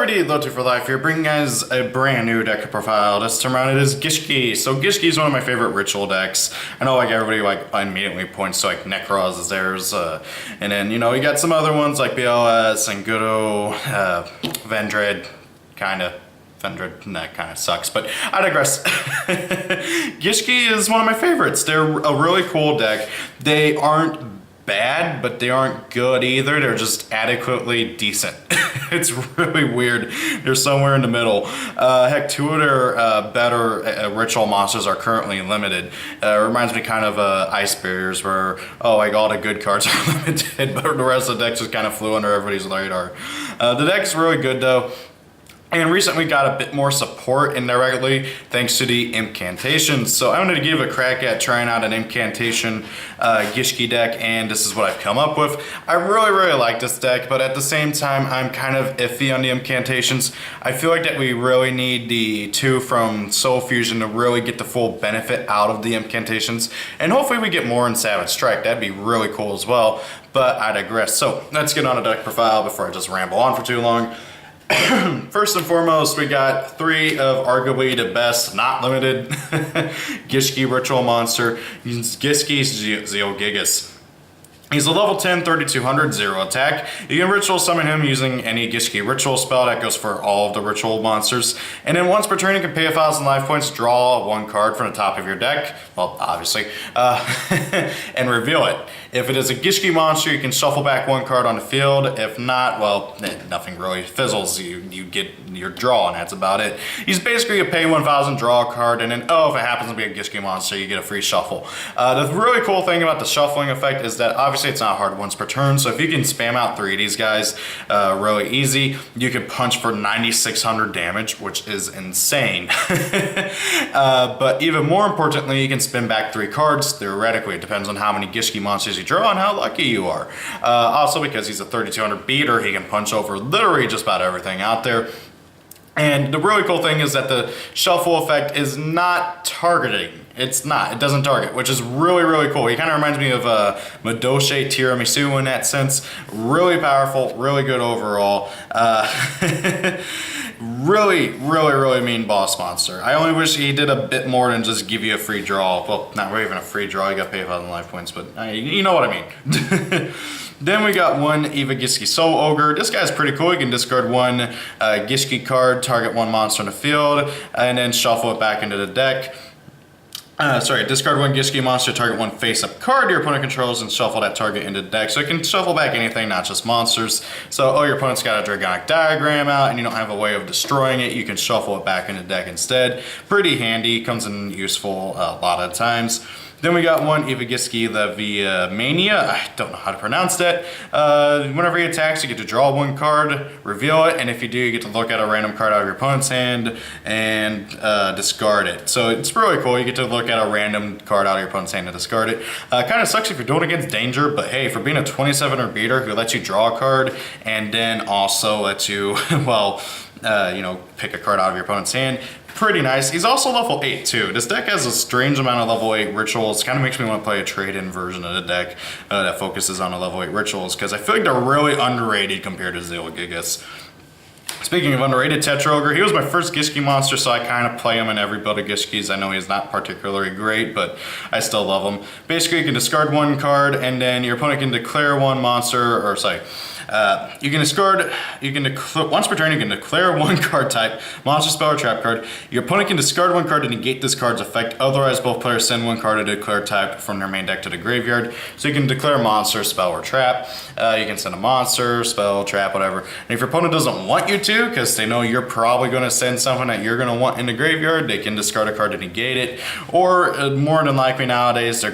Alrighty, Lotu for Life here, bringing you guys a brand new deck profile. This time around it is Gishki. So Gishki is one of my favorite ritual decks. I know like everybody immediately points to like Necros as theirs, and then you got some other ones like BLS and Gudo, Vendred, kinda. Vendred, that kind of sucks, but I digress. Gishki is one of my favorites. They're a really cool deck. They aren't bad, but they aren't good either. They're just adequately decent. It's really weird. They're somewhere in the middle. Heck, two of their better ritual monsters are currently limited. It reminds me kind of Ice Barriers, where like all the good cards are limited, but the rest of the deck just kind of flew under everybody's radar. The deck's really good though. And recently got a bit more support indirectly thanks to the Impcantation. So I wanted to give a crack at trying out an Incantation Gishki deck, and this is what I've come up with. I really like this deck, but at the same time, I'm kind of iffy on the Incantations. I feel like that we really need the two from Soul Fusion to really get the full benefit out of the Incantations. And hopefully we get more in Savage Strike. That'd be really cool as well, but I digress. So let's get on a deck profile before I just ramble on for too long. First and foremost, we got three of arguably the best, not limited, Gishki ritual monster. Gishki YgoAmino. He's a level 10, 3200, 0 attack. You can ritual summon him using any Gishki ritual spell. That goes for all of the ritual monsters. And then once per turn, you can pay 1,000 life points, draw one card from the top of your deck, well, obviously, and reveal it. If it is a Gishki monster, you can shuffle back one card on the field. If not, well, nothing really fizzles. You get your draw, and that's about it. He's basically a pay 1,000, draw a card, and then, if it happens to be a Gishki monster, you get a free shuffle. The really cool thing about the shuffling effect is that obviously it's not hard once per turn, so if you can spam out three of these guys really easy, you can punch for 9,600 damage, which is insane. But even more importantly, you can spin back three cards. Theoretically, it depends on how many Gishki monsters you draw and how lucky you are. Also, because he's a 3200 beater, he can punch over literally just about everything out there. And the really cool thing is that the shuffle effect is not targeting. It doesn't target, which is really cool. He kind of reminds me of Madoshe Tiramisu in that sense. Really powerful, really good overall. Really mean boss monster. I only wish he did a bit more than just give you a free draw. Well, not really even a free draw, you got to pay 1,000 life points, but you know what I mean. Then we got one Gishki Soul Ogre. This guy's pretty cool. You can discard one Gishki card, target one monster in the field, and then shuffle it back into the deck. Discard one Gishki monster, target one face-up card your opponent controls, and shuffle that target into the deck. So you can shuffle back anything, not just monsters. So, your opponent's got a Dragonic Diagram out, and you don't have a way of destroying it, you can shuffle it back into the deck instead. Pretty handy, comes in useful a lot of times. Then we got one Gishki YgoAmino. I don't know how to pronounce that. Whenever he attacks, you get to draw one card, reveal it, and if you do, you get to look at a random card out of your opponent's hand and discard it. So it's really cool. You get to look at a random card out of your opponent's hand and discard it. Kind of sucks if you're doing it against danger, but hey, for being a 27er beater who lets you draw a card and then also lets you, pick a card out of your opponent's hand, pretty nice. He's also level 8 too. This deck has a strange amount of level 8 rituals. Kind of makes me want to play a trade-in version of the deck that focuses on the level 8 rituals, because I feel like they're really underrated compared to YgoAmino. Speaking of underrated, Tetra Ogre, he was my first Gishki monster, so I kind of play him in every build of Gishkis. I know he's not particularly great, but I still love him. Basically, you can discard one card, and then your opponent can declare one monster, once per turn, you can declare one card type, monster, spell, or trap card. Your opponent can discard one card to negate this card's effect. Otherwise, both players send one card to declare type from their main deck to the graveyard. So you can declare monster, spell, or trap. You can send a monster, spell, trap, whatever. And if your opponent doesn't want you to, because they know you're probably going to send something that you're going to want in the graveyard, they can discard a card to negate it. Or more than likely nowadays, they're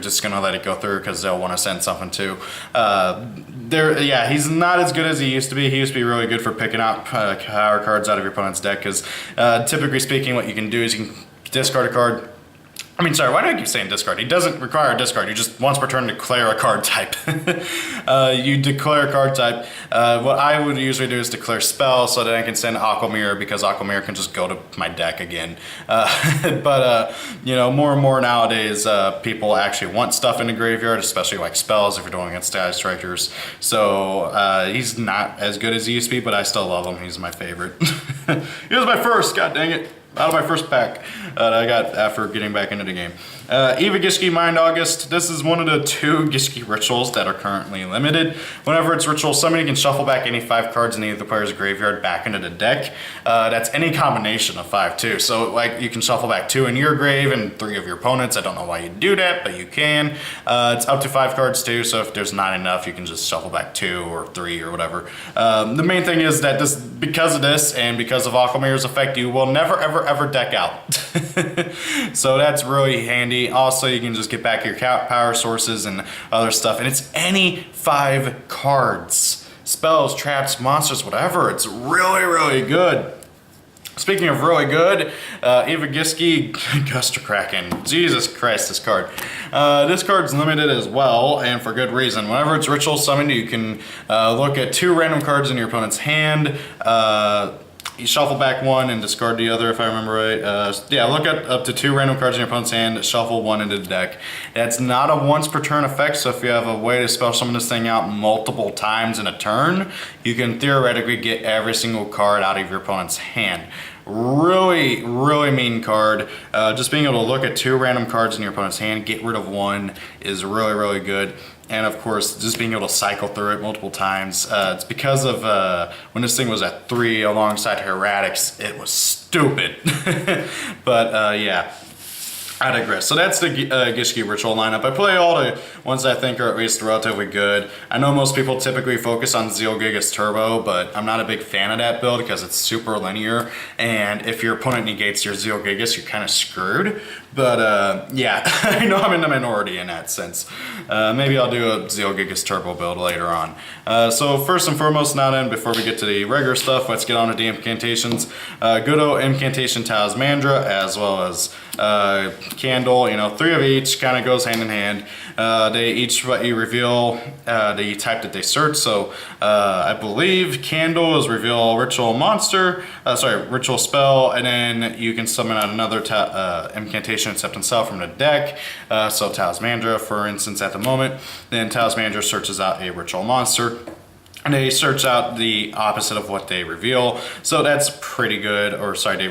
just going to let it go through because they'll want to send something too. He's not as good as he used to be. He used to be really good for picking up power cards out of your opponent's deck, because typically speaking, what you can do is you can discard a card, I mean, sorry, why do I keep saying discard? He doesn't require a discard. You just once per turn declare a card type. You declare a card type. What I would usually do is declare spell so that I can send YgoAmino because YgoAmino can just go to my deck again. You know, more and more nowadays, people actually want stuff in the graveyard, especially like spells if you're doing against Sky Strikers. So he's not as good as he used to be, but I still love him. He's my favorite. He was my first, god dang it. Out of my first pack that I got after getting back into the game. Eva Gishki Mind August. This is one of the 2 Gishki rituals that are currently limited. Whenever it's ritual summon, you can shuffle back any 5 cards in either player's graveyard back into the deck. That's any combination of 5 too. So like you can shuffle back 2 in your grave and 3 of your opponents. I don't know why you do that, but you can. It's up to 5 cards too, so if there's not enough, you can just shuffle back 2 or 3 or whatever. The main thing is that because of this and because of YgoAmino's effect, you will never ever deck out. So that's really handy. Also, you can just get back your power sources and other stuff, and it's any 5 cards. Spells, traps, monsters, whatever. It's really good. Speaking of really good, Eva Gishki, Guster Kraken. Jesus Christ, this card. This card's limited as well, and for good reason. Whenever it's ritual summoned, you can look at 2 random cards in your opponent's hand. You shuffle back 1 and discard the other, if I remember right. Yeah, look at up to 2 random cards in your opponent's hand, shuffle 1 into the deck. That's not a once per turn effect, so if you have a way to spell summon this thing out multiple times in a turn, you can theoretically get every single card out of your opponent's hand. Really mean card. Just being able to look at 2 random cards in your opponent's hand, get rid of 1 is really good. And of course, just being able to cycle through it multiple times. It's because of when this thing was at 3 alongside Heretics, it was stupid. But yeah, I digress. So that's the Gishki Ritual lineup. I play all the ones I think are at least relatively good. I know most people typically focus on Zealgigas Turbo, but I'm not a big fan of that build because it's super linear. And if your opponent negates your Zealgigas, you're kind of screwed. But yeah, I know I'm in the minority in that sense. Maybe I'll do a Zealgigas Turbo build later on. So first and foremost, before we get to the regular stuff, let's get on to the incantations. Good old Incantation Talismandra, as well as Candle, you know, 3 of each, kind of goes hand in hand. They each let you reveal the type that they search. So I believe Candle is reveal ritual monster, ritual spell, and then you can summon out another incantation except himself from the deck. So Talismandra, for instance, at the moment. Then Talismandra searches out a ritual monster. And they search out the opposite of what they reveal. So that's pretty good. Or sorry,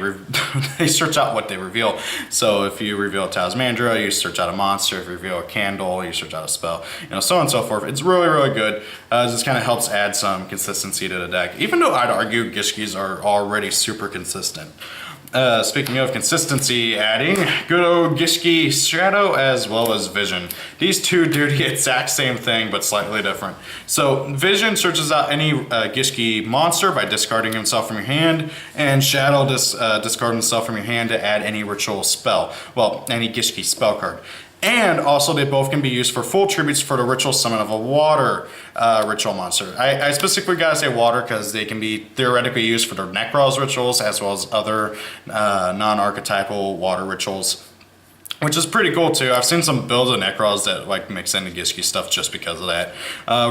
they search out what they reveal. So if you reveal a Talismandra, you search out a monster. If you reveal a Candle, you search out a spell. You know, so on and so forth. It's really good. Just kind of helps add some consistency to the deck. Even though I'd argue Gishkis are already super consistent. Speaking of consistency, adding good old Gishki Shadow as well as Vision. These 2 do the exact same thing but slightly different. So Vision searches out any Gishki monster by discarding himself from your hand, and Shadow discard himself from your hand to add any ritual spell. Well, any Gishki spell card. And also they both can be used for full tributes for the ritual summon of a water ritual monster. I specifically gotta say water because they can be theoretically used for their Necroz rituals as well as other non-archetypal water rituals. Which is pretty cool too. I've seen some builds of Necroz that like mix into Gishki stuff just because of that.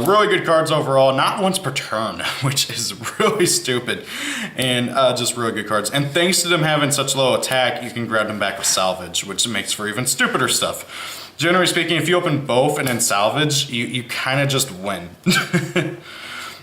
Really good cards overall, not once per turn, which is really stupid. And just really good cards. And thanks to them having such low attack, you can grab them back with salvage, which makes for even stupider stuff. Generally speaking, if you open both and then salvage, you kind of just win.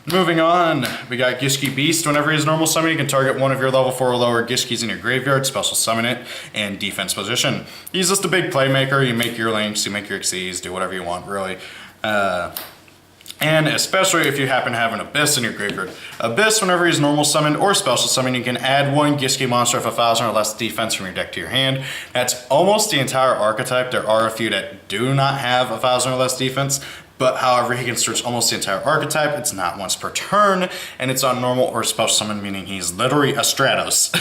Moving on, we got Gishki Beast. Whenever he's normal summon, you can target one of your level 4 or lower Gishkis in your graveyard, special summon it, and defense position. He's just a big playmaker. You make your links, you make your Xyz, do whatever you want, really. And especially if you happen to have an Abyss in your graveyard. Abyss, whenever he's normal summoned or special summoned, you can add 1 Gishki monster of 1,000 or less defense from your deck to your hand. That's almost the entire archetype. There are a few that do not have 1,000 or less defense. But however, he can search almost the entire archetype. It's not once per turn, and it's on normal or special summon, meaning he's literally a Stratos.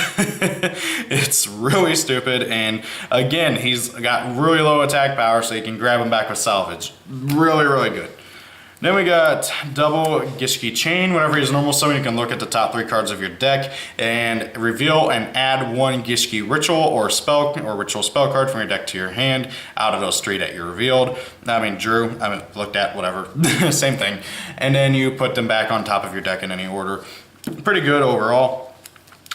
It's really stupid, and again, he's got really low attack power, so you can grab him back with salvage. Really good. Then we got double Gishki chain. Whenever he's normal summon, you can look at the top 3 cards of your deck and reveal and add 1 Gishki ritual or spell or ritual spell card from your deck to your hand out of those 3 that you revealed. Looked at, whatever, same thing. And then you put them back on top of your deck in any order. Pretty good overall.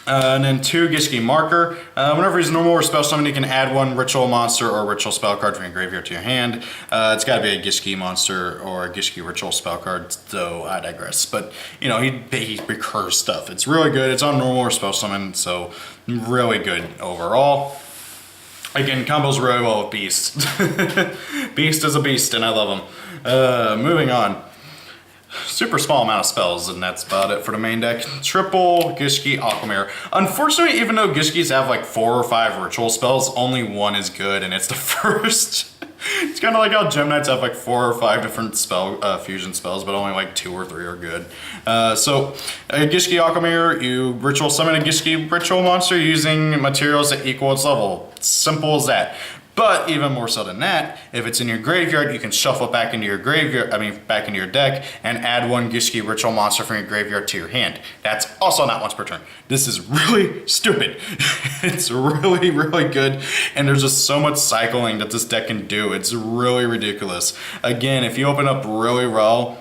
And then 2 Gishki marker. Whenever he's normal or special summon, you can add 1 ritual monster or ritual spell card from your graveyard to your hand. It's got to be a Gishki monster or a Gishki ritual spell card, though I digress. But you know, he recurs stuff. It's really good. It's on normal or special summon, so really good overall. Again, combos really well with Beast. Beast is a beast, and I love him. Moving on. Super small amount of spells, and that's about it for the main deck. Triple Gishki Aquamirror. Unfortunately, even though Gishkis have like 4 or 5 ritual spells, only 1 is good, and it's the first. It's kind of like how Gem Knights have like 4 or 5 different fusion spells, but only like 2 or 3 are good. So Gishki Aquamirror, you ritual summon a Gishki ritual monster using materials that equal its level. Simple as that. But even more so than that, if it's in your graveyard, you can shuffle it back into your back into your deck and add 1 Gishki ritual monster from your graveyard to your hand. That's also not once per turn. This is really stupid. It's really, really good, and there's just so much cycling that this deck can do. It's really ridiculous. Again, if you open up really well,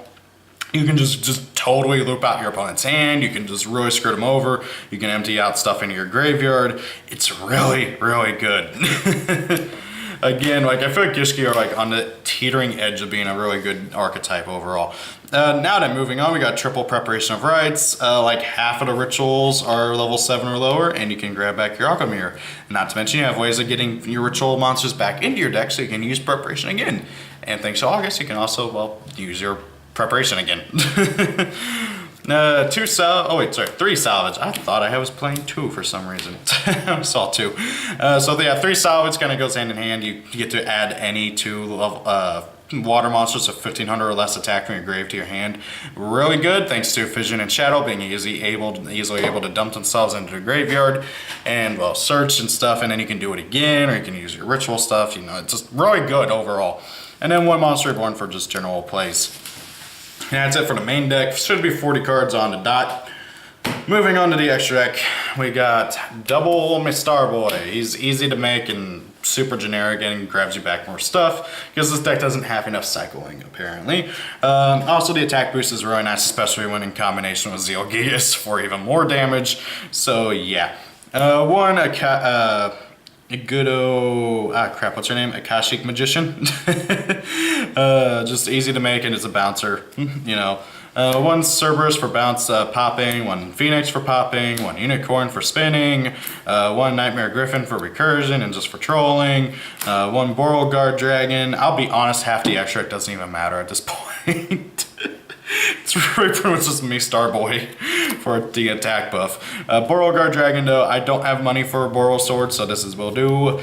you can just totally loop out your opponent's hand. You can just really screw them over. You can empty out stuff into your graveyard. It's really, really good. Again, like I feel like Gishki are like on the teetering edge of being a really good archetype overall. Now then, moving on, we got triple Preparation of Rites. Like half of the rituals are level 7 or lower, and you can grab back your Aquamirror. Not to mention, you have ways of getting your ritual monsters back into your deck, so you can use Preparation again. And thanks to August, you can also, well, use your Preparation again. 3 salvage. I thought I was playing 2 for some reason. I saw 2. So yeah, 3 salvage kind of goes hand in hand. You get to add any 2 level, water monsters of 1500 or less attack from your grave to your hand. Really good, thanks to Fission and Shadow being easily able to dump themselves into the graveyard and, well, search and stuff, and then you can do it again, or you can use your ritual stuff. You know, it's just really good overall. And then 1 monster reborn for just general plays. And that's it for the main deck. Should be 40 cards on the dot. Moving on to the extra deck, we got double Mr. Boy. He's easy to make and super generic and grabs you back more stuff because this deck doesn't have enough cycling, apparently. Also, the attack boost is really nice, especially when in combination with YgoAmino for even more damage. So yeah. What's her name? Akashic Magician. Just easy to make, and it's a bouncer, you know. 1 Cerberus for bounce popping, 1 Phoenix for popping, 1 Unicorn for spinning, 1 Nightmare Griffin for recursion and just for trolling, 1 Beauregard Dragon. I'll be honest, half the extra doesn't even matter at this point. It's really pretty much just me, Starboy, for the attack buff. Beauregard Dragon, though, I don't have money for a Boral Sword, so this will do.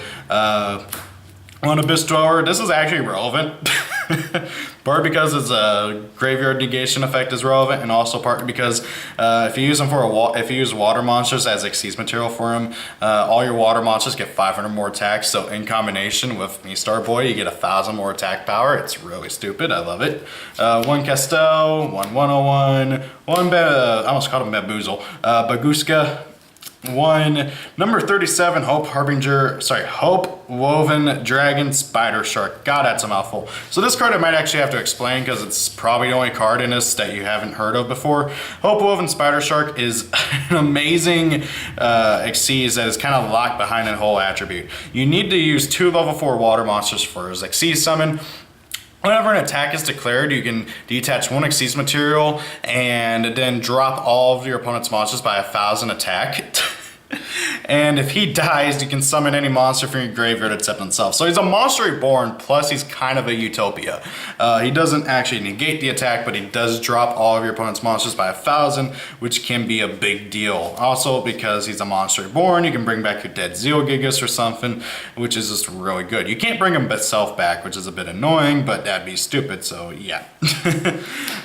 1 Abyss Dweller. This is actually relevant. Part because its graveyard negation effect is relevant, and also partly because if you use them for if you use water monsters as Xyz material for them, all your water monsters get 500 more attacks. So in combination with me, Starboy, you get 1,000 more attack power. It's really stupid. I love it. 1 Castel, 1 101, 1 I almost called him Baboozle, Baguska. 1 number 37 Hope Woven Dragon Spider Shark. God, that's a mouthful. So this card I might actually have to explain because it's probably the only card in this that you haven't heard of before. Hope Woven Spider Shark is an amazing Xyz that is kind of locked behind a whole attribute. You need to use 2 level 4 water monsters for his Xyz summon. Whenever an attack is declared, you can detach 1 Xyz material and then drop all of your opponent's monsters by 1,000 attack. And if he dies, you can summon any monster from your graveyard except himself. So he's a monster reborn, plus he's kind of a utopia. He doesn't actually negate the attack, but he does drop all of your opponent's monsters by 1,000, which can be a big deal. Also, because he's a monster reborn, you can bring back your dead YgoAmino or something, which is just really good. You can't bring himself back, which is a bit annoying, but that'd be stupid, so yeah.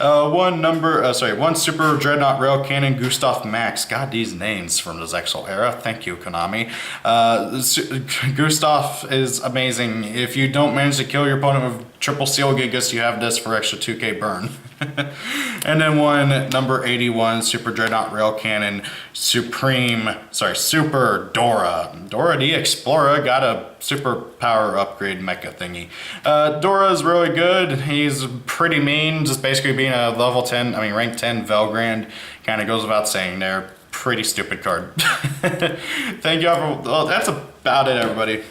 1 Super Dreadnought Rail Cannon Gustav Max. God, these names from the Zexal era. Thank you, Konami. Gustav is amazing. If you don't manage to kill your opponent with triple seal Gigas, you have this for extra 2k burn. And then one number 81 Super Dreadnought Rail Cannon Super Dora. Dora the Explorer got a super power upgrade mecha thingy. Dora is really good. He's pretty mean, just basically being a rank 10 Velgrand. Kind of goes without saying there. Pretty stupid card. Thank you all for, well, that's about it, everybody.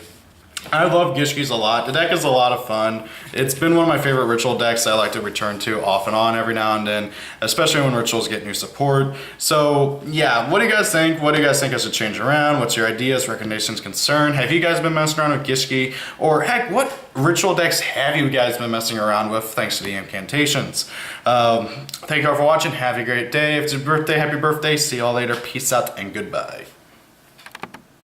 I love Gishkis a lot. The deck is a lot of fun. It's been one of my favorite ritual decks I like to return to off and on every now and then, especially when rituals get new support. So yeah, what do you guys think? What do you guys think I should change around? What's your ideas, recommendations, concern? Have you guys been messing around with Gishki? Or heck, what ritual decks have you guys been messing around with thanks to the incantations? Thank you all for watching. Have a great day. If it's your birthday, happy birthday. See you all later. Peace out and goodbye.